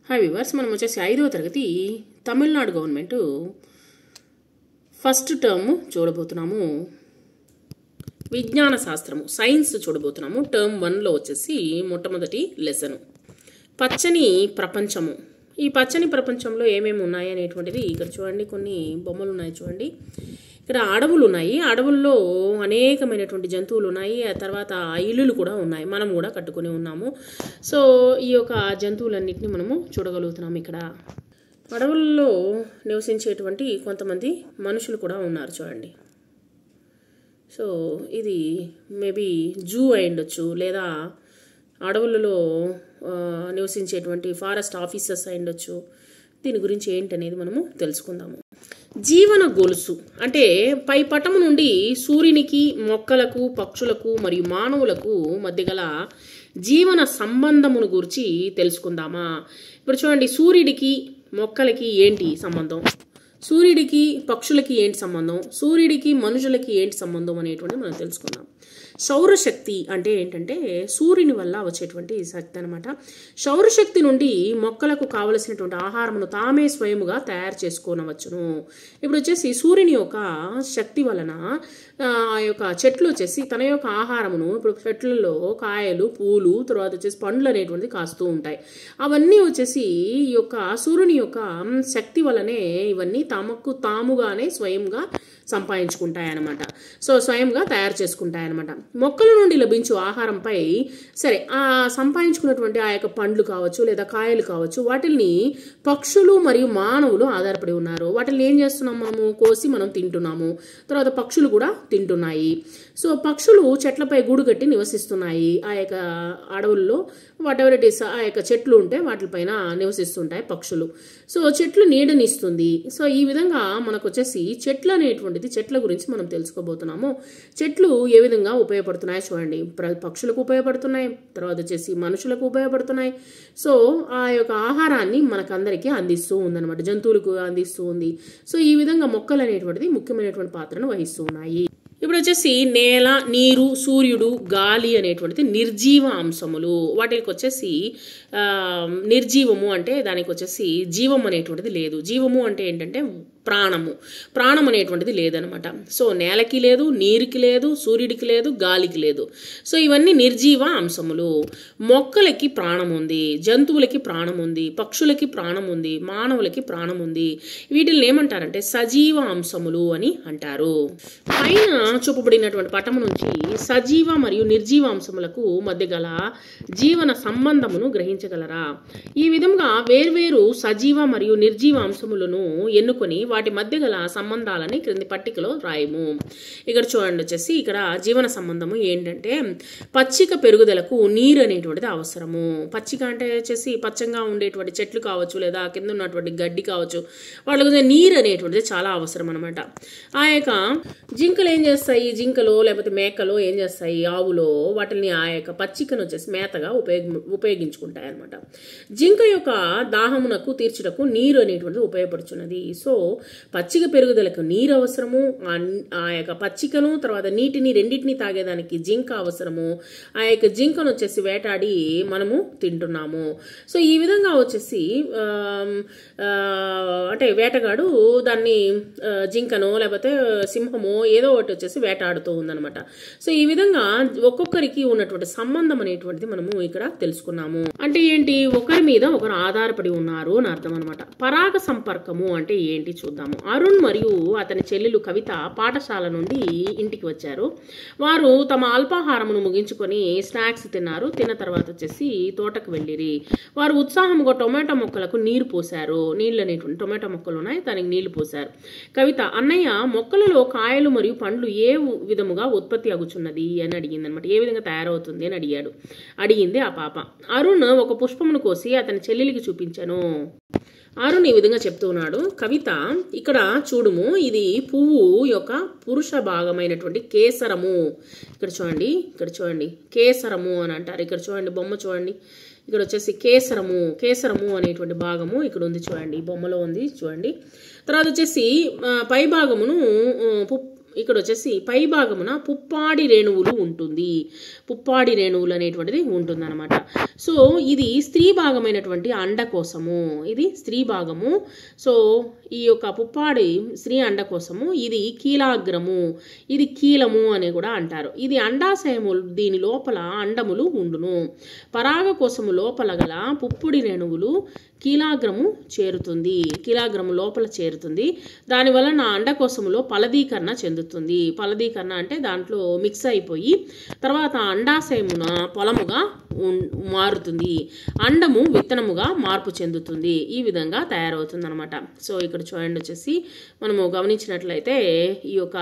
Hi viewers, మనం వచ్చేసి 5వ తరగతి తమిళనాడు గవర్నమెంట్ ఫస్ట్ టర్మ్ చూడబోతున్నాము. విజ్ఞాన శాస్త్రము సైన్స్ చూడబోతున్నాము. టర్మ్ 1లో వచ్చేసి మొట్టమొదటి లెసను పచ్చని ప్రపంచము. ఈ పచ్చని ప్రపంచంలో ఏమేమి ఉన్నాయి అనేటువంటిది ఇక్కడ చూడండి. కొన్ని బొమ్మలు ఉన్నాయి చూడండి. ఇక్కడ అడవులు ఉన్నాయి. అడవుల్లో అనేకమైనటువంటి జంతువులు ఉన్నాయి. ఆ తర్వాత ఇల్లులు కూడా ఉన్నాయి. మనం కూడా కట్టుకుని ఉన్నాము. సో ఈ యొక్క జంతువులన్నింటినీ మనము చూడగలుగుతున్నాము. ఇక్కడ అడవుల్లో నివసించేటువంటి కొంతమంది మనుషులు కూడా ఉన్నారు చూడండి. సో ఇది మేబీ జూ అయి ఉండొచ్చు, లేదా అడవులలో నివసించేటువంటి ఫారెస్ట్ ఆఫీసర్స్ అయి ఉండొచ్చు. దీని గురించి ఏంటనేది మనము తెలుసుకుందాము. జీవన గొలుసు అంటే పై పటము నుండి సూర్యునికి, మొక్కలకు, పక్షులకు మరియు మానవులకు మధ్య గల జీవన సంబంధమును గురించి తెలుసుకుందామా. ఇప్పుడు చూడండి, సూర్యుడికి మొక్కలకి ఏంటి సంబంధం, సూర్యుడికి పక్షులకి ఏంటి సంబంధం, సూర్యుడికి మనుషులకి ఏంటి సంబంధం అనేటువంటి మనం తెలుసుకుందాం. సౌరశక్తి అంటే ఏంటంటే సూర్యుని వల్ల వచ్చేటువంటి శక్తి అనమాట. సౌరశక్తి నుండి మొక్కలకు కావలసినటువంటి ఆహారమును తామే స్వయముగా తయారు చేసుకోనవచ్చును. ఇప్పుడు వచ్చేసి సూర్యుని యొక్క శక్తి వలన ఆ యొక్క చెట్లు వచ్చేసి తన యొక్క ఆహారమును, ఇప్పుడు చెట్లలో కాయలు, పూలు, తర్వాత వచ్చేసి పండ్లు అనేటువంటిది కాస్తూ ఉంటాయి. అవన్నీ వచ్చేసి ఈ యొక్క సూర్యుని యొక్క శక్తి వలనే ఇవన్నీ తమకు తాముగానే స్వయంగా సంపాదించుకుంటాయన్నమాట. సో స్వయంగా తయారు చేసుకుంటాయన్నమాట. మొక్కల నుండి లభించే ఆహారంపై సరే ఆ సంపాదించుకున్నటువంటి ఆ యొక్క పండ్లు కావచ్చు, లేదా కాయలు కావచ్చు, వాటిని పక్షులు మరియు మానవులు ఆధారపడి ఉన్నారు. వాటిని ఏం చేస్తున్నాం, మనము కోసి మనం తింటున్నాము. తర్వాత పక్షులు కూడా తింటున్నాయి. సో పక్షులు చెట్లపై గూడు కట్టి నివసిస్తున్నాయి. ఆ యొక్క అడవుల్లో వాట్ ఎవర్ ఇట్ ఈస్, ఆ యొక్క చెట్లు ఉంటే వాటిపైన నివసిస్తుంటాయి పక్షులు. సో చెట్లు నీడనిస్తుంది. సో ఈ విధంగా మనకు వచ్చేసి చెట్లు అనేటువంటిది, చెట్ల గురించి మనం తెలుసుకోబోతున్నాము. చెట్లు ఏ విధంగా ఉపయోగపడుతున్నాయి చూడండి. పక్షులకు ఉపయోగపడుతున్నాయి, తర్వాత వచ్చేసి మనుషులకు ఉపయోగపడుతున్నాయి. సో ఆ యొక్క ఆహారాన్ని మనకందరికీ అందిస్తూ ఉందన్నమాట, జంతువులకు అందిస్తూ ఉంది. సో ఈ విధంగా మొక్కలు అనేటువంటిది ముఖ్యమైనటువంటి పాత్రను వహిస్తూ ఉన్నాయి. ఇప్పుడు వచ్చేసి నేల, నీరు, సూర్యుడు, గాలి అనేటువంటిది నిర్జీవ అంశములు. వాటికి వచ్చేసి నిర్జీవము అంటే దానికి వచ్చేసి జీవం అనేటువంటిది లేదు. జీవము అంటే ఏంటంటే ప్రాణం అనేటువంటిది లేదనమాట. సో నేలకి లేదు, నీరుకి లేదు, సూర్యుడికి లేదు, గాలికి లేదు. సో ఇవన్నీ నిర్జీవ అంశములు. మొక్కలకి ప్రాణం ఉంది, జంతువులకి ప్రాణం ఉంది, పక్షులకి ప్రాణం ఉంది, మానవులకి ప్రాణం ఉంది. వీటిని ఏమంటారంటే సజీవ అంశములు అని అంటారు. పైన చూపబడినటువంటి పటము నుంచి సజీవ మరియు నిర్జీవ అంశములకు మధ్య గల జీవన సంబంధమును గ్రహించగలరా. ఈ విధంగా వేర్వేరు సజీవ మరియు నిర్జీవ అంశములను ఎన్నుకొని వాటి మధ్య గల సంబంధాలని క్రింది పట్టికలో రాయము. ఇక్కడ చూడండి, వచ్చేసి ఇక్కడ జీవన సంబంధము ఏంటంటే పచ్చిక పెరుగుదలకు నీరు అనేటువంటిది అవసరము. పచ్చిక అంటే వచ్చేసి పచ్చంగా ఉండేటువంటి చెట్లు కావచ్చు, లేదా కింద ఉన్నటువంటి గడ్డి కావచ్చు, వాళ్ళకి నీరు అనేటువంటిది చాలా అవసరం అనమాట. ఆ యొక్క జింకలు ఏం చేస్తాయి, జింకలు లేకపోతే మేకలు ఏం చేస్తాయి, ఆవులో వాటిని ఆ యొక్క పచ్చికను వచ్చేసి మేతగా ఉపయోగించుకుంటాయి అనమాట. జింక యొక్క దాహమునకు తీర్చుటకు నీరు అనేటువంటిది ఉపయోగపడుతున్నది. సో పచ్చిక పెరుగుదలకు నీరు అవసరము. ఆ యొక్క పచ్చికను తర్వాత నీటిని రెండింటిని తాగేదానికి జింక అవసరము. ఆ యొక్క జింకను వచ్చేసి వేటాడి మనము తింటున్నాము. సో ఈ విధంగా వచ్చేసి అంటే వేటగాడు దాన్ని జింకను లేకపోతే సింహము ఏదో ఒకటి వచ్చేసి వేటాడుతూ ఉందన్నమాట. సో ఈ విధంగా ఒక్కొక్కరికి ఉన్నటువంటి సంబంధం అనేటువంటిది మనము ఇక్కడ తెలుసుకున్నాము. అంటే ఏంటి, ఒకరి మీద ఒకరు ఆధారపడి ఉన్నారు అని అర్థం అనమాట. పరాగ సంపర్కము అంటే ఏంటి చూద్దాము. అరుణ్ మరియు అతని చెల్లెలు కవిత పాఠశాల నుండి ఇంటికి వచ్చారు. వారు తమ అల్పాహారమును ముగించుకొని స్నాక్స్ తిన్నారు. తిన్న తర్వాత వచ్చేసి తోటకు వెళ్ళిరి. వారు ఉత్సాహంగా టొమాటో మొక్కలకు నీరు పోశారు. నీళ్ళు అనేటువంటి టొమాటో మొక్కలు ఉన్నాయి, దానికి నీళ్లు పోశారు. కవిత, అన్నయ్య మొక్కలలో కాయలు మరియు పండ్లు ఏ విధముగా ఉత్పత్తి అగుచున్నది అని అడిగింది అనమాట. ఏ విధంగా తయారవుతుంది అని అడిగింది ఆ పాప. అరుణ్ ఒక పుష్పమును కోసి అతని చెల్లెలికి చూపించాను. అరుణ్ ఈ విధంగా చెప్తూ ఉన్నాడు. కవిత, ఇక్కడ చూడుము, ఇది పువ్వు యొక్క పురుష భాగమైనటువంటి కేసరము. ఇక్కడ చూడండి కేసరము అని అంటారు. ఇక్కడ చూడండి బొమ్మ చూడండి, ఇక్కడ వచ్చేసి కేసరము అనేటువంటి భాగము ఇక్కడ ఉంది చూడండి, బొమ్మలో ఉంది చూడండి. తర్వాత వచ్చేసి పై భాగమును ఇక్కడ వచ్చేసి పై భాగమున పుప్పాడి రేణువులు ఉంటుంది. పుప్పాడి రేణువులు అనేటువంటిది ఉంటుంది అనమాట. సో ఇది స్త్రీ భాగమైనటువంటి అండకోశము. ఇది స్త్రీ భాగము. సో ఈ యొక్క పుప్పాడి స్త్రీ అండకోశము, ఇది కీలాగ్రము, ఇది కీలము అని కూడా అంటారు. ఇది అండాశయము, దీని లోపల అండములు ఉండును. పరాగకోశము లోపల గల పుప్పుడి రేణువులు కీలాగ్రము చేరుతుంది. కీలాగ్రము లోపల చేరుతుంది. దానివల్ల నా అండకోశములో ఫలదీకరణ చెందుతుంది. ఫలదీకరణ అంటే దాంట్లో మిక్స్ అయిపోయి తర్వాత అండాశయమున పొలముగా మారుతుంది. అండము విత్తనముగా మార్పు చెందుతుంది. ఈ విధంగా తయారవుతుంది అనమాట. సో ఇక్కడ చూడండి వచ్చేసి మనము గమనించినట్లయితే ఈ యొక్క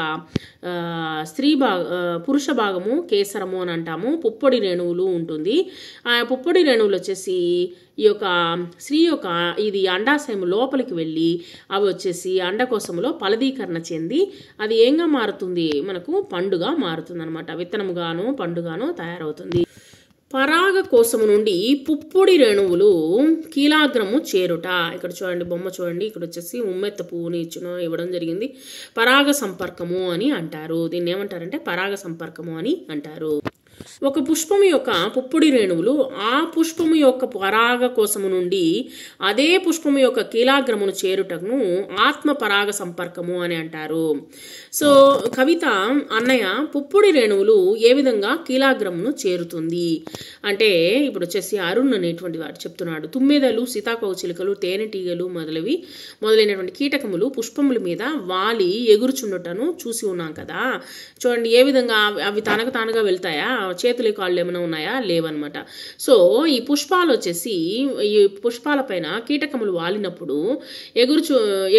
పురుష భాగము కేసరము అని అంటాము. పుప్పొడి రేణువులు ఉంటుంది. ఆ పుప్పొడి రేణువులు వచ్చేసి ఈ యొక్క స్త్రీ యొక్క ఇది అండాశయం లోపలికి వెళ్ళి అవి వచ్చేసి అండకోశములో ఫలదీకరణ చెంది అది ఏంగా మారుతుంది, మనకు పండుగా మారుతుంది అనమాట. విత్తనముగాను పండుగాను తయారవుతుంది. పరాగ కోశము నుండి పుప్పొడి రేణువులు కీలాగ్రము చేరుట. ఇక్కడ చూడండి బొమ్మ చూడండి. ఇక్కడ వచ్చేసి ఉమ్మెత్త పువ్వుని ఇవ్వడం జరిగింది. పరాగ సంపర్కము అని అంటారు. దీన్ని ఏమంటారంటే పరాగ సంపర్కము అని అంటారు. ఒక పుష్పము యొక్క పుప్పొడి రేణువులు ఆ పుష్పము యొక్క పరాగ కోశము నుండి అదే పుష్పము యొక్క కీలాగ్రమును చేరుటను ఆత్మ పరాగ సంపర్కము అని అంటారు. సో కవిత అన్నయ్య పుప్పొడి రేణువులు ఏ విధంగా కీలాగ్రమును చేరుతుంది అంటే ఇప్పుడు వచ్చేసి అరుణ్ అనేటువంటి వాడు చెప్తున్నాడు. తుమ్మెదలు, సీతాకోకచిలుకలు, తేనెటీగలు మొదలైనటువంటి కీటకములు పుష్పముల మీద వాలి ఎగురుచుండుటను చూసి ఉన్నాం కదా. చూడండి ఏ విధంగా అవి తానుగా వెళ్తాయా, చేతులు కాళ్ళు ఏమైనా ఉన్నాయా, లేవన్నమాట. సో ఈ పుష్పాలు వచ్చేసి ఈ పుష్పాల పైన కీటకములు వాలినప్పుడు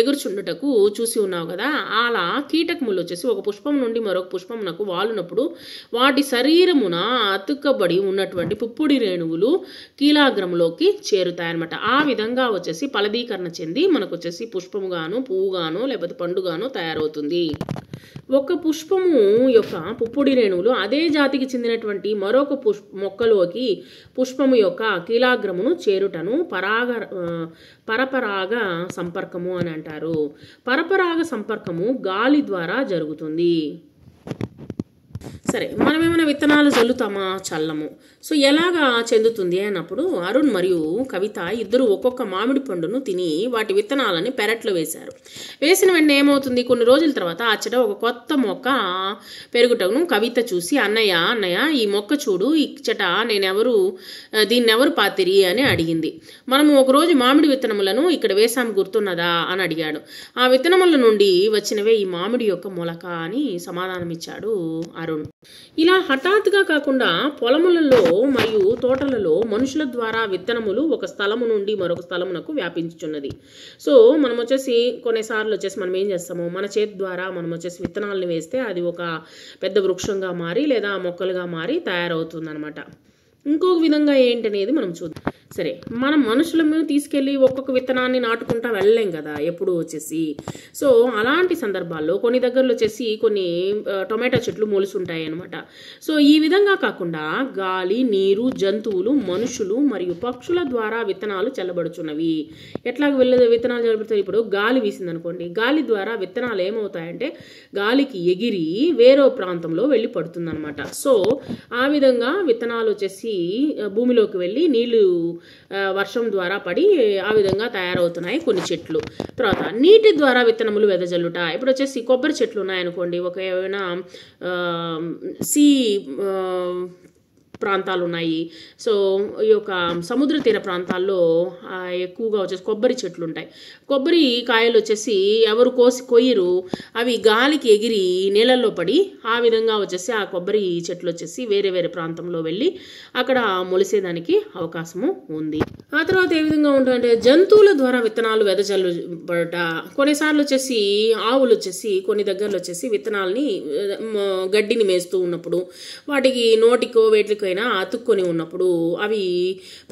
ఎగురుచుండుటకు చూసి ఉన్నావు కదా. అలా కీటకములు వచ్చేసి ఒక పుష్పం నుండి మరొక పుష్పమునకు వాలినప్పుడు వాటి శరీరమున అతుక్కబడి ఉన్నటువంటి పుప్పొడి రేణువులు కీలాగ్రములోకి చేరుతాయన్నమాట. ఆ విధంగా వచ్చేసి ఫలదీకరణ చెంది మనకు వచ్చేసి పుష్పముగాను పువ్వుగాను లేకపోతే పండుగాను తయారవుతుంది. ఒక పుష్పము యొక్క పుప్పొడి రేణువులు అదే జాతికి చెందినటువంటి మరొక మొక్కలోకి పుష్పము యొక్క కీలాగ్రమును చేరుటను పరపరాగ సంపర్కము అని అంటారు. పరపరాగ సంపర్కము గాలి ద్వారా జరుగుతుంది. సరే, మనం ఏమైనా విత్తనాలు చల్లుతామా, చల్లము. సో ఎలాగా చెందుతుంది అన్నప్పుడు అరుణ్ మరియు కవిత ఇద్దరు ఒక్కొక్క మామిడి పండును తిని వాటి విత్తనాలని పెరట్లో వేశారు. వేసిన వెంటనే ఏమవుతుంది, కొన్ని రోజుల తర్వాత అచ్చట ఒక కొత్త మొక్క పెరుగుటను కవిత చూసి అన్నయ్య ఈ మొక్క చూడు, ఇచ్చట దీన్నెవరు పాతిరి అని అడిగింది. మనము ఒకరోజు మామిడి విత్తనములను ఇక్కడ వేసాము గుర్తున్నదా అని అడిగాడు. ఆ విత్తనముల నుండి వచ్చినవే ఈ మామిడి యొక్క మొలక అని సమాధానమిచ్చాడు అరుణ్. ఇలా హఠాత్తుగా కాకుండా పొలములలో మరియు తోటలలో మనుషుల ద్వారా విత్తనములు ఒక స్థలము నుండి మరొక స్థలమునకు వ్యాపించుచున్నది. సో మనం వచ్చేసి కొన్నిసార్లు వచ్చేసి మనం ఏం చేస్తాము, మన చేతి ద్వారా మనం వచ్చేసి విత్తనాలను వేస్తే అది ఒక పెద్ద వృక్షంగా మారి లేదా మొక్కలుగా మారి తయారవుతుంది అనమాట. ఇంకొక విధంగా ఏంటనేది మనం చూద్దాం. సరే, మనం మనుషులను తీసుకెళ్ళి ఒక్కొక్క విత్తనాన్ని నాటుకుంటా వెళ్ళలేం కదా ఎప్పుడు వచ్చేసి. సో అలాంటి సందర్భాల్లో కొన్ని దగ్గరలో వచ్చేసి కొన్ని టొమాటో చెట్లు మొలుసుంటాయి అనమాట. సో ఈ విధంగా కాకుండా గాలి, నీరు, జంతువులు, మనుషులు మరియు పక్షుల ద్వారా విత్తనాలు చల్లబడుచున్నవి. ఎట్లాగ విత్తనాలు చల్లబడుతాయి, ఇప్పుడు గాలి వీసింది అనుకోండి, గాలి ద్వారా విత్తనాలు ఏమవుతాయంటే గాలికి ఎగిరి వేరే ప్రాంతంలో వెళ్ళి పడుతుంది అనమాట. సో ఆ విధంగా విత్తనాలు వచ్చేసి భూమిలోకి వెళ్ళి నీళ్లు వర్షం ద్వారా పడి ఆ విధంగా తయారవుతున్నాయి కొన్ని చెట్లు. తర్వాత నీటి ద్వారా విత్తనములు వెదజల్లుట. ఇప్పుడు వచ్చేసి కొబ్బరి చెట్లు ఉన్నాయనుకోండి, ఒక ఏమైనా ప్రాంతాలు ఉన్నాయి. సో ఈ యొక్క సముద్ర తీర ప్రాంతాల్లో ఎక్కువగా వచ్చేసి కొబ్బరి చెట్లు ఉంటాయి. కొబ్బరి కాయలు వచ్చేసి ఎవరు కొయ్యరు, అవి గాలికి ఎగిరి నీళ్ళల్లో పడి ఆ విధంగా వచ్చేసి ఆ కొబ్బరి చెట్లు వచ్చేసి వేరే వేరే ప్రాంతంలో వెళ్ళి అక్కడ మొలిసేదానికి అవకాశము ఉంది. ఆ తర్వాత ఏ విధంగా ఉంటుందంటే జంతువుల ద్వారా విత్తనాలు వెదజల్లుబడట. కొన్నిసార్లు వచ్చేసి ఆవులు వచ్చేసి కొన్ని దగ్గరలో వచ్చేసి విత్తనాలని గడ్డిని మేస్తూ ఉన్నప్పుడు వాటికి నోటికో వేటికో దేనిపైన అతుక్కొని ఉన్నప్పుడు అవి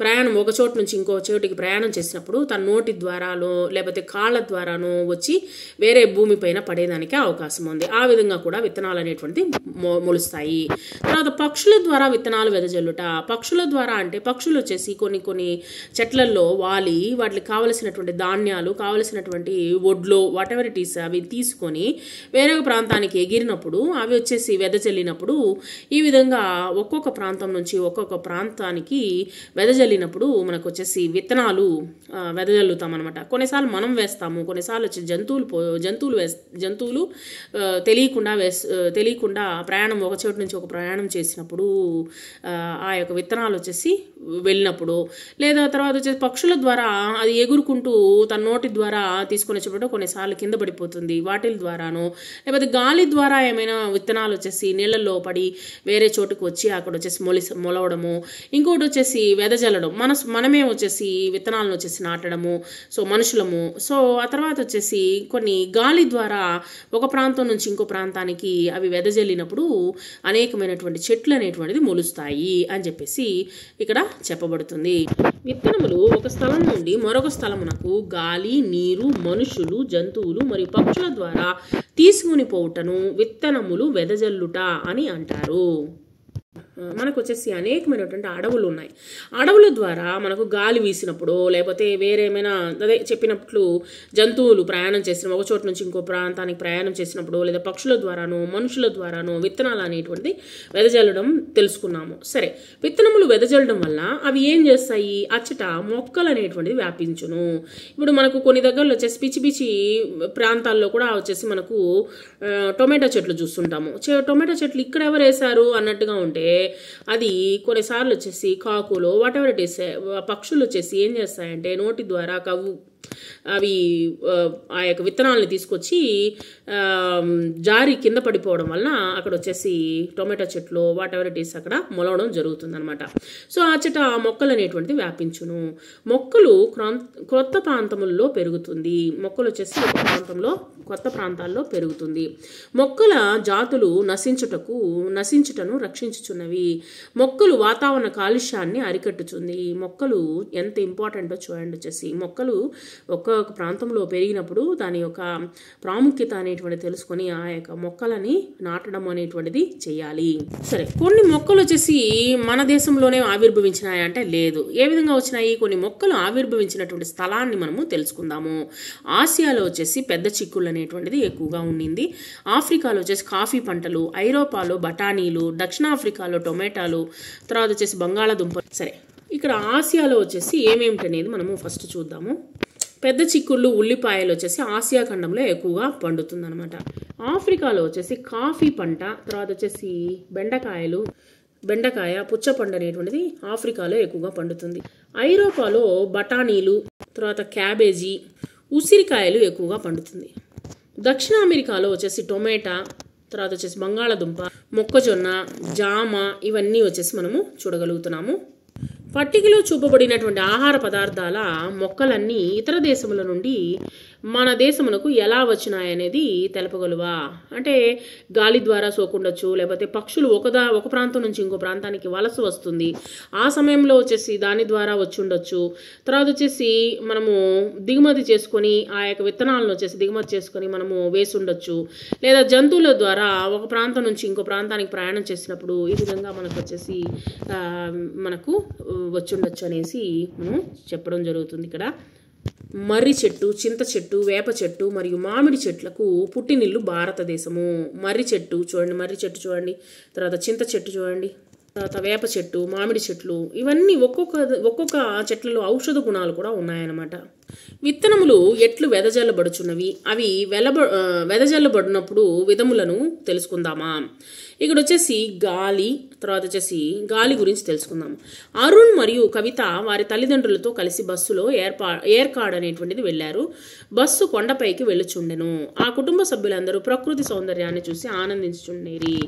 ప్రయాణం ఒక చోటు నుంచి ఇంకో చోటికి ప్రయాణం చేసినప్పుడు తన నోటి ద్వారాలో లేకపోతే కాళ్ళ ద్వారానో వచ్చి వేరే భూమిపైన పడేదానికి అవకాశం ఉంది. ఆ విధంగా కూడా విత్తనాలు అనేటువంటిది మొలుస్తాయి. తర్వాత పక్షుల ద్వారా విత్తనాలు వెదజల్లుట. పక్షుల ద్వారా అంటే పక్షులు వచ్చేసి కొన్ని చెట్లల్లో వాలి వాటికి కావలసినటువంటి ధాన్యాలు, కావలసినటువంటి వడ్లు, వాట్ ఎవర్ ఇట్ ఈస్ అవి తీసుకొని వేరొక ప్రాంతానికి ఎగిరినప్పుడు అవి వచ్చేసి వెదజల్లినప్పుడు ఈ విధంగా ఒక్కొక్క ప్రాంతం నుంచి ఒక్కొక్క ప్రాంతానికి వెదజల్లినప్పుడు మనకు వచ్చేసి విత్తనాలు వెదజల్లుతాం అనమాట. కొన్నిసార్లు మనం వేస్తాము, కొన్నిసార్లు వచ్చి జంతువులు తెలియకుండా ప్రయాణం ఒక చోటు నుంచి ఒక ప్రయాణం చేసినప్పుడు ఆ యొక్క విత్తనాలు వచ్చేసి వెళ్ళినప్పుడు, లేదా తర్వాత వచ్చేసి పక్షుల ద్వారా అది ఎగురుకుంటూ తన నోటి ద్వారా తీసుకొని వచ్చేటప్పుడు కొన్నిసార్లు కింద పడిపోతుంది. వాటి ద్వారానో లేకపోతే గాలి ద్వారా ఏమైనా విత్తనాలు వచ్చేసి నీళ్ళల్లో పడి వేరే చోటుకు వచ్చి అక్కడ వచ్చేసి మొలవడము. ఇంకోటి వచ్చేసి వెదజల్లడం, మనమే వచ్చేసి విత్తనాలను వచ్చేసి నాటడము. సో మనుషులము. సో ఆ తర్వాత వచ్చేసి కొన్ని గాలి ద్వారా ఒక ప్రాంతం నుంచి ఇంకో ప్రాంతానికి అవి వెదజల్లినప్పుడు అనేకమైనటువంటి చెట్లు అనేటువంటిది మొలుస్తాయి అని చెప్పేసి ఇక్కడ చెప్పబడుతుంది. విత్తనములు ఒక స్థలం నుండి మరొక స్థలమునకు గాలి, నీరు, మనుషులు, జంతువులు మరియు పక్షుల ద్వారా తీసుకుని పోవుటను విత్తనములు వెదజల్లుట అని అంటారు. మనకు వచ్చేసి అనేకమైనటువంటి అడవులు ఉన్నాయి. అడవుల ద్వారా మనకు గాలి వీసినప్పుడు లేకపోతే వేరే ఏమైనా అదే చెప్పినట్లు జంతువులు ప్రయాణం చేసిన ఒక చోటు నుంచి ఇంకో ప్రాంతానికి ప్రయాణం చేసినప్పుడు లేదా పక్షుల ద్వారానో మనుషుల ద్వారానో విత్తనాలు అనేటువంటిది వెదజల్లడం తెలుసుకున్నాము. సరే, విత్తనములు వెదజల్లడం వల్ల అవి ఏం చేస్తాయి? అచ్చట మొక్కలు అనేటువంటిది వ్యాపించును. ఇప్పుడు మనకు కొన్ని దగ్గరలో వచ్చేసి పిచ్చి ప్రాంతాల్లో కూడా వచ్చేసి మనకు టొమాటో చెట్లు చూస్తుంటాము. టొమాటో చెట్లు ఇక్కడ ఎవరు వేశారు అన్నట్టుగా ఉంటే అది కొన్నిసార్లు వచ్చేసి కాకులు వాట్ ఎవర్ ఇట్ ఈస్ పక్షులు వచ్చేసి ఏం చేస్తాయంటే నోటి ద్వారా అవి ఆ యొక్క విత్తనాలను తీసుకొచ్చి జారి కింద పడిపోవడం వలన అక్కడ వచ్చేసి టొమాటో చెట్లు వాట్ ఎవర్ ఇట్ ఈస్ అక్కడ మొలవడం జరుగుతుంది అనమాట. సో అచ్చట మొక్కలు అనేటువంటిది వ్యాపించును. మొక్కలు కొత్త ప్రాంతముల్లో పెరుగుతుంది. మొక్కలు వచ్చేసి కొత్త ప్రాంతాల్లో పెరుగుతుంది. మొక్కల జాతులు నశించుటను రక్షించుచున్నవి. మొక్కలు వాతావరణ కాలుష్యాన్ని అరికట్టుతుంది. మొక్కలు ఎంత ఇంపార్టెంటో చూడండి. వచ్చేసి మొక్కలు ఒక్కొక్క ప్రాంతంలో పెరిగినప్పుడు దాని యొక్క ప్రాముఖ్యత అనేటువంటిది తెలుసుకొని ఆ యొక్క మొక్కలని నాటడం అనేటువంటిది చేయాలి. సరే, కొన్ని మొక్కలు వచ్చేసి మన దేశంలోనే ఆవిర్భవించినాయి అంటే లేదు. ఏ విధంగా వచ్చినాయి? కొన్ని మొక్కలు ఆవిర్భవించినటువంటి స్థలాన్ని మనము తెలుసుకుందాము. ఆసియాలో వచ్చేసి పెద్ద చిక్కుళ్ళు అనేటువంటిది ఎక్కువగా ఉండింది. ఆఫ్రికాలో వచ్చేసి కాఫీ పంటలు, ఐరోపాలో బఠానీలు, దక్షిణాఫ్రికాలో టొమాటోలు, తర్వాత వచ్చేసి బంగాళాదుంప. సరే, ఇక్కడ ఆసియాలో వచ్చేసి ఏమేమిటనేది మనము ఫస్ట్ చూద్దాము. పెద్ద చిక్కుళ్ళు, ఉల్లిపాయలు వచ్చేసి ఆసియా ఖండంలో ఎక్కువగా పండుతుంది అనమాట. ఆఫ్రికాలో వచ్చేసి కాఫీ పంట, తర్వాత వచ్చేసి బెండకాయ, పుచ్చపండు అనేటువంటిది ఆఫ్రికాలో ఎక్కువగా పండుతుంది. ఐరోపాలో బఠానీలు, తర్వాత క్యాబేజీ, ఉసిరికాయలు ఎక్కువగా పండుతుంది. దక్షిణ అమెరికాలో వచ్చేసి టొమాటో, తర్వాత వచ్చేసి బంగాళాదుంప, మొక్కజొన్న, జామ ఇవన్నీ వచ్చేసి మనము చూడగలుగుతున్నాము. పట్టికలో చూపబడినటువంటి ఆహార పదార్థాల మొక్కలన్నీ ఇతర దేశముల నుండి మన దేశమునకు ఎలా వచ్చినాయనేది తెలపగలవా? అంటే గాలి ద్వారా సోకుండొచ్చు, లేకపోతే పక్షులు ఒక ప్రాంతం నుంచి ఇంకో ప్రాంతానికి వలస వస్తుంది, ఆ సమయంలో వచ్చేసి దాని ద్వారా వచ్చి ఉండొచ్చు. తర్వాత వచ్చేసి మనము దిగుమతి చేసుకొని ఆ యొక్క విత్తనాలను వచ్చేసి దిగుమతి చేసుకొని మనము వేసి ఉండొచ్చు, లేదా జంతువుల ద్వారా ఒక ప్రాంతం నుంచి ఇంకో ప్రాంతానికి ప్రయాణం చేసినప్పుడు ఈ విధంగా మనకు వచ్చేసి మనకు వచ్చి ఉండొచ్చు అనేసి మనం చెప్పడం జరుగుతుంది. ఇక్కడ మర్రి చెట్టు, చింత చెట్టు, వేప చెట్టు మరియు మామిడి చెట్లకు పుట్టినిల్లు భారతదేశము. మర్రి చెట్టు చూడండి, తర్వాత చింత చెట్టు చూడండి, తర్వాత వేప చెట్టు, మామిడి చెట్లు, ఇవన్నీ ఒక్కొక్క చెట్లలో ఔషధ గుణాలు కూడా ఉన్నాయన్నమాట. విత్తనములు ఎట్లు వెదజల్లబడుచున్నవి, అవి వెదజల్లబడినప్పుడు విధములను తెలుసుకుందామా? ఇక్కడ వచ్చేసి తర్వాత వచ్చేసి గాలి గురించి తెలుసుకుందాం. అరుణ్ మరియు కవిత వారి తల్లిదండ్రులతో కలిసి బస్సులో ఏర్కాడ్ అనేటువంటిది వెళ్ళారు. బస్సు కొండపైకి వెళ్ళుచుండెను. ఆ కుటుంబ సభ్యులందరూ ప్రకృతి సౌందర్యాన్ని చూసి ఆనందించుచుండేరి.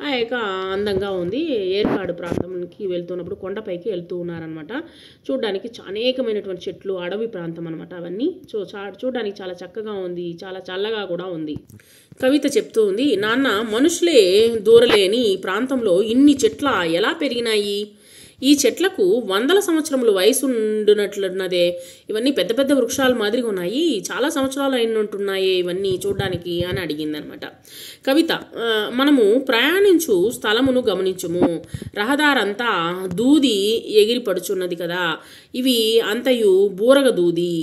ఆ యొక్క అందంగా ఉంది. ఏర్కాడు ప్రాంతానికి వెళ్తున్నప్పుడు కొండపైకి వెళ్తూ ఉన్నారనమాట. చూడడానికి అనేకమైనటువంటి చెట్లు, అడవి ప్రాంతం ప్రాంతం అనమాట అవన్నీ. చూడడానికి చాలా చక్కగా ఉంది, చాలా చల్లగా కూడా ఉంది. కవిత చెప్తూ ఉంది, నాన్న మనుషులే దూరలేని ఈ ప్రాంతంలో ఇన్ని చెట్ల ఎలా పెరిగినాయి? ఈ చెట్లకు 100 సంవత్సరములు వయసు ఉండినట్లున్నదే. ఇవన్నీ పెద్ద పెద్ద వృక్షాలు మాదిరిగా ఉన్నాయి, చాలా సంవత్సరాలు అయినట్టున్నాయి ఇవన్నీ చూడడానికి అని అడిగిందనమాట కవిత. మనము ప్రయాణించు స్థలమును గమనించుము. రహదారంతా దూది ఎగిరి పడుచున్నది కదా, ఇవి అంతయు బూరగ దూది.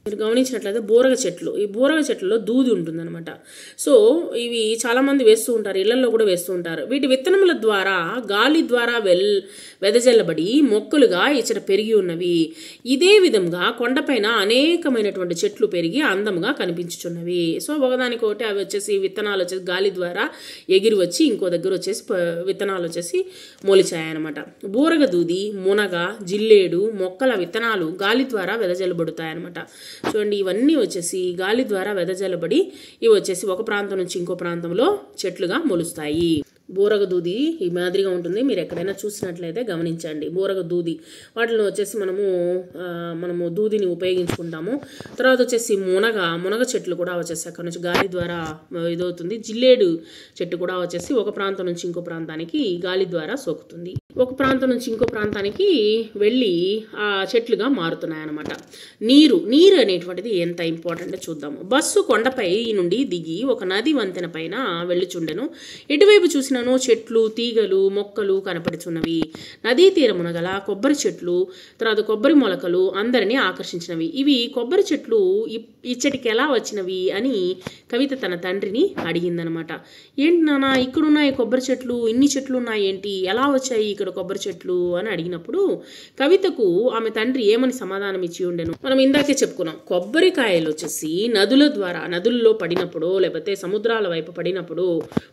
మీరు గమనించినట్లయితే బూరగ చెట్లు, ఈ బూరగ చెట్లలో దూది ఉంటుందన్నమాట. సో ఇవి చాలామంది వేస్తూ ఉంటారు, ఇళ్లలో కూడా వేస్తూ ఉంటారు. వీటి విత్తనముల ద్వారా గాలి ద్వారా వెదజల్లబడి మొక్కలుగా ఇచ్చట పెరిగి ఉన్నవి. ఇదే విధంగా కొండపైన అనేకమైనటువంటి చెట్లు పెరిగి అందముగా కనిపించుచున్నవి. సో ఒకదానికొకటి అవి వచ్చేసి విత్తనాలు వచ్చేసి గాలి ద్వారా ఎగిరి వచ్చి ఇంకో దగ్గర వచ్చేసి విత్తనాలు వచ్చేసి మొలిచాయన్నమాట. బూరగ దూది, మునగ, జిల్లేడు మొక్కల విత్తనాలు గాలి ద్వారా వెదజల్లబడతాయన్నమాట. చూడండి, ఇవన్నీ వచ్చేసి గాలి ద్వారా వెదజల్లబడి ఇవి వచ్చేసి ఒక ప్రాంతం నుంచి ఇంకో ప్రాంతంలో చెట్లుగా మొలుస్తాయి. బూరగ దూది ఈ మాదిరిగా ఉంటుంది, మీరు ఎక్కడైనా చూసినట్లయితే గమనించండి. బూరగ దూది వాటిలో వచ్చేసి మనము దూదిని ఉపయోగించుకుంటాము. తర్వాత వచ్చేసి మునగ చెట్లు కూడా వచ్చేసి అక్కడ నుంచి గాలి ద్వారా ఇదవుతుంది. జిల్లేడు చెట్టు కూడా వచ్చేసి ఒక ప్రాంతం నుంచి ఇంకో ప్రాంతానికి గాలి ద్వారా సోకుతుంది. ఒక ప్రాంతం నుంచి ఇంకో ప్రాంతానికి వెళ్ళి ఆ చెట్లుగా మారుతున్నాయి అన్నమాట. నీరు అనేటువంటిది ఎంత ఇంపార్టెంట్ చూద్దాము. బస్సు కొండపై నుండి దిగి ఒక నది వంతెన పైన వెళ్ళుచుండెను. ఎటువైపు చూసినాను చెట్లు, తీగలు, మొక్కలు కనపడుచున్నవి. నదీ తీరమున గల కొబ్బరి చెట్లు, తర్వాత కొబ్బరి మొలకలు అందరినీ ఆకర్షించినవి. ఇవి కొబ్బరి చెట్లు ఇచ్చటికి ఎలా వచ్చినవి అని కవిత తన తండ్రిని అడిగిందనమాట. ఏంటి నాన్న ఇక్కడున్నాయి కొబ్బరి చెట్లు, ఇన్ని చెట్లు ఉన్నాయి ఏంటి, ఎలా వచ్చాయి ఇక్కడ కొబ్బరి చెట్లు అని అడిగినప్పుడు కవితకు ఆమె తండ్రి ఏమని సమాధానం ఇచ్చి ఉండెను. మనం ఇందాకే చెప్పుకున్నాం, కొబ్బరికాయలు వచ్చేసి నదుల్లో పడినప్పుడు లేకపోతే సముద్రాల వైపు పడినప్పుడు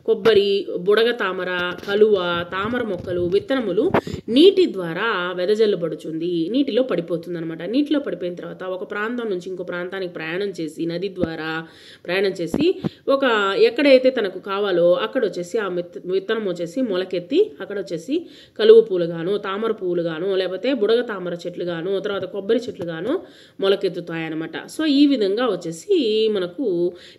కొబ్బరి, బుడగ తామర, కలువ, తామర మొక్కలు విత్తనములు నీటి ద్వారా వెదజల్లబడుతుంది, నీటిలో పడిపోతుంది అనమాట. నీటిలో పడిపోయిన తర్వాత ఒక ప్రాంతం నుంచి ఇంకో ప్రాంతానికి ప్రయాణం చేసి నది ద్వారా ప్రయాణం చేసి ఎక్కడైతే తనకు కావాలో అక్కడ వచ్చేసి ఆ విత్తనం వచ్చేసి మొలకెత్తి అక్కడ వచ్చేసి కలువ పూలు గాను, తామర పువ్వులు గాను, లేకపోతే బుడగ తామర చెట్లు గాను, తర్వాత కొబ్బరి చెట్లు గాను మొలకెత్తుతాయన్నమాట. సో ఈ విధంగా వచ్చేసి మనకు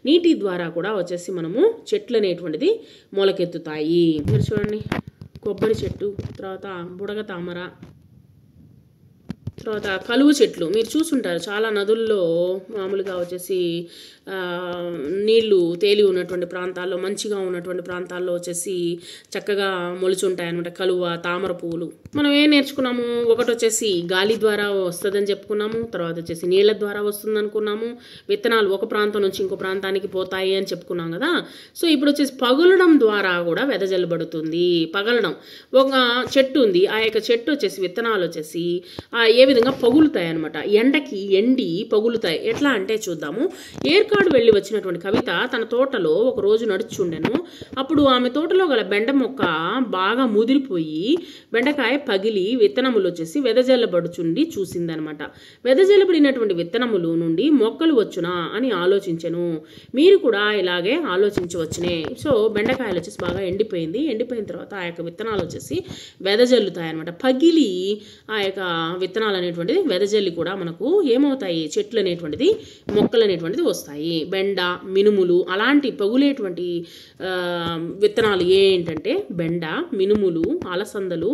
నీటి ద్వారా కూడా వచ్చేసి మనము చెట్లు అనేటువంటిది మొలకెత్తుతాయి. మీరు చూడండి, కొబ్బరి చెట్టు, తర్వాత బుడగ తామర, తర్వాత కలువ చెట్లు మీరు చూసుంటారు. చాలా నదుల్లో మామూలుగా వచ్చేసి నీళ్లు తేలి ఉన్నటువంటి ప్రాంతాల్లో, మంచిగా ఉన్నటువంటి ప్రాంతాల్లో వచ్చేసి చక్కగా మొలుచుంటాయి అనమాట కలువ, తామర పువ్వులు. మనం ఏం నేర్చుకున్నాము, ఒకటి వచ్చేసి గాలి ద్వారా వస్తుందని చెప్పుకున్నాము, తర్వాత వచ్చేసి నీళ్ల ద్వారా వస్తుంది అనుకున్నాము, విత్తనాలు ఒక ప్రాంతం నుంచి ఇంకో ప్రాంతానికి పోతాయి అని చెప్పుకున్నాం కదా. సో ఇప్పుడు వచ్చేసి పగులడం ద్వారా కూడా వెదజల్లబడుతుంది. పగలడం, ఒక చెట్టు ఉంది, ఆ యొక్క చెట్టు వచ్చేసి విత్తనాలు వచ్చేసి ఏ విధంగా పగులుతాయి అనమాట. ఎండకి ఎండి పగులుతాయి. ఎట్లా అంటే చూద్దాము. ఏర్కాడు వెళ్ళి వచ్చినటువంటి కవిత తన తోటలో ఒక రోజు నడుచుండెను. అప్పుడు ఆమె తోటలో గల బెండ మొక్క బాగా ముదిరిపోయి బెండకాయ పగిలి విత్తనములు వచ్చేసి వెదజల్లబడుచుండి చూసిందనమాట. వెదజల్లబడినటువంటి విత్తనములు నుండి మొక్కలు వచ్చునా అని ఆలోచించెను. మీరు కూడా ఇలాగే ఆలోచించవచ్చునే. సో బెండకాయలు వచ్చేసి బాగా ఎండిపోయిన తర్వాత ఆ యొక్క విత్తనాలు వచ్చేసి వెదజల్లుతాయి అనమాట. పగిలి ఆ యొక్క విత్తనాలు అనేటువంటిది వెదజల్లి కూడా మనకు ఏమవుతాయి, చెట్లు అనేటువంటిది, మొక్కలు అనేటువంటిది వస్తాయి. బెండ, మినుములు అలాంటి పగులేటువంటి విత్తనాలు ఏంటంటే బెండ, మినుములు, అలసందలు,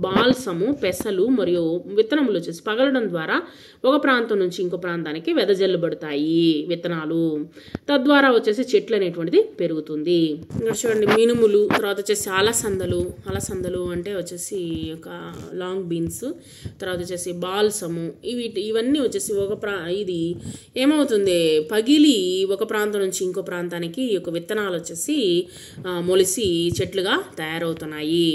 బాల్సము, పెసలు మరియు విత్తనములు వచ్చేసి పగలడం ద్వారా ఒక ప్రాంతం నుంచి ఇంకో ప్రాంతానికి వెదజల్లబడతాయి విత్తనాలు. తద్వారా వచ్చేసి చెట్లు అనేటువంటిది పెరుగుతుంది. ఇక్కడ చూడండి, మినుములు, తర్వాత వచ్చేసి అలసందలు అంటే వచ్చేసి ఒక లాంగ్ బీన్స్, తర్వాత వచ్చేసి బాల్సము, ఇవన్నీ వచ్చేసి ఇది ఏమవుతుంది, పగిలి ఒక ప్రాంతం నుంచి ఇంకో ప్రాంతానికి ఈ యొక్క విత్తనాలు వచ్చేసి మొలిసి చెట్లుగా తయారవుతున్నాయి.